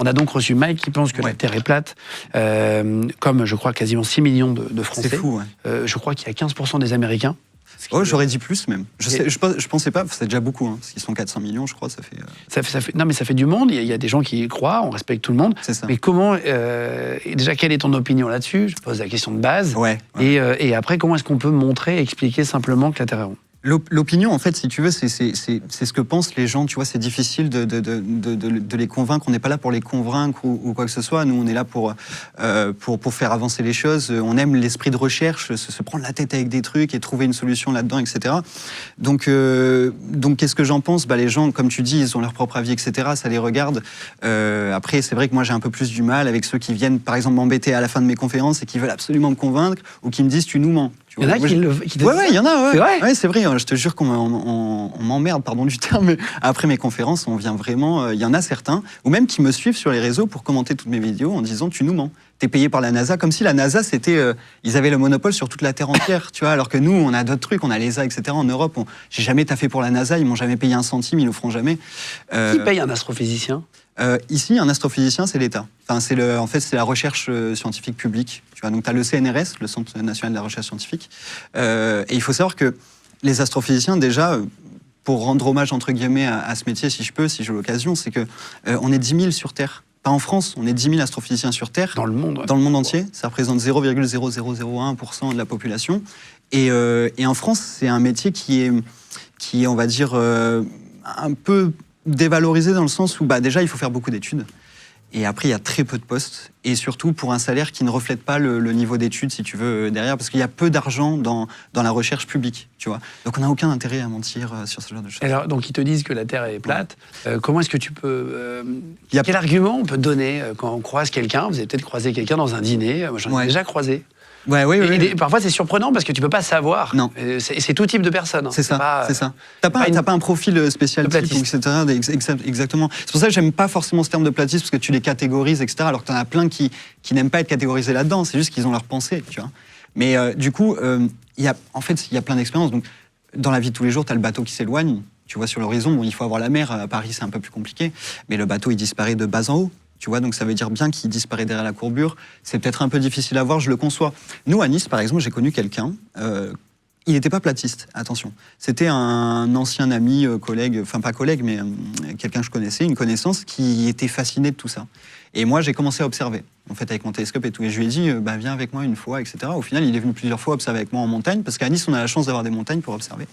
On a donc reçu Mike qui pense que la Terre est plate, comme je crois quasiment 6 millions de Français. C'est fou, ouais. Je crois qu'il y a 15% des Américains. Oh, j'aurais dit plus même. Je pensais pas, c'est déjà beaucoup, hein, parce qu'ils sont 400 millions, je crois, ça fait... Non, mais ça fait du monde, il y a des gens qui y croient, on respecte tout le monde. C'est ça. Mais comment... déjà, quelle est ton opinion là-dessus? Je pose la question de base. Ouais. Et après, comment est-ce qu'on peut montrer, expliquer simplement que la Terre est ronde? L'opinion, en fait, si tu veux, c'est ce que pensent les gens. Tu vois, c'est difficile de les convaincre. On n'est pas là pour les convaincre ou quoi que ce soit. Nous, on est là pour faire avancer les choses. On aime l'esprit de recherche, se prendre la tête avec des trucs et trouver une solution là-dedans, etc. Donc qu'est-ce que j'en pense? Les gens, comme tu dis, ils ont leur propre avis, etc. Ça les regarde. Après, c'est vrai que moi, j'ai un peu plus du mal avec ceux qui viennent, par exemple, m'embêter à la fin de mes conférences et qui veulent absolument me convaincre ou qui me disent « tu nous mens ». Il y en a qui te Ouais, il y en a, ouais. C'est vrai? Ouais, c'est vrai, je te jure qu'on m'emmerde, pardon du terme, mais après mes conférences, on vient vraiment... Il y en a certains, ou même qui me suivent sur les réseaux pour commenter toutes mes vidéos en disant « tu nous mens, t'es payé par la NASA », comme si la NASA, c'était... ils avaient le monopole sur toute la Terre entière, tu vois, alors que nous, on a d'autres trucs, on a l'ESA, etc. En Europe, j'ai jamais taffé pour la NASA, ils m'ont jamais payé un centime, ils le feront jamais. Qui paye un astrophysicien? Ici, un astrophysicien, c'est l'État. Enfin, en fait, c'est la recherche scientifique publique. Tu vois, donc, tu as le CNRS, le Centre national de la recherche scientifique. Et il faut savoir que les astrophysiciens, déjà, pour rendre hommage, entre guillemets, à ce métier, si je peux, si j'ai l'occasion, c'est que on est 10 000 sur Terre. Pas en France, on est 10 000 astrophysiciens sur Terre. Dans le monde. Ouais. Dans le monde entier. Ça représente 0,0001% de la population. Et en France, c'est un métier qui est, on va dire, un peu dévalorisé dans le sens où déjà il faut faire beaucoup d'études et après il y a très peu de postes et surtout pour un salaire qui ne reflète pas le niveau d'études si tu veux derrière parce qu'il y a peu d'argent dans la recherche publique, tu vois. Donc on n'a aucun intérêt à mentir sur ce genre de choses. Alors, donc ils te disent que la Terre est plate. Comment est-ce que tu peux... Quel argument on peut donner quand on croise quelqu'un? Vous avez peut-être croisé quelqu'un dans un dîner, moi j'en ai déjà croisé. Ouais. Parfois, c'est surprenant parce que tu peux pas savoir. Non. C'est tout type de personne. Hein. C'est ça, c'est ça. T'as pas un profil spécial type, etc. Exactement. C'est pour ça que j'aime pas forcément ce terme de platiste parce que tu les catégorises, etc. Alors que t'en as plein qui n'aiment pas être catégorisés là-dedans. C'est juste qu'ils ont leur pensée, tu vois. Mais du coup, il y a plein d'expériences. Donc, dans la vie de tous les jours, t'as le bateau qui s'éloigne. Tu vois, sur l'horizon, bon, il faut avoir la mer. À Paris, c'est un peu plus compliqué. Mais le bateau, il disparaît de bas en haut. Tu vois, donc ça veut dire bien qu'il disparaît derrière la courbure. C'est peut-être un peu difficile à voir, je le conçois. Nous, à Nice, par exemple, j'ai connu quelqu'un. Il n'était pas platiste, attention. C'était un ancien ami, collègue, enfin pas collègue, mais quelqu'un que je connaissais, une connaissance qui était fasciné de tout ça. Et moi, j'ai commencé à observer, en fait, avec mon télescope et tout. Et je lui ai dit, viens avec moi une fois, etc. Au final, il est venu plusieurs fois observer avec moi en montagne, parce qu'à Nice, on a la chance d'avoir des montagnes pour observer.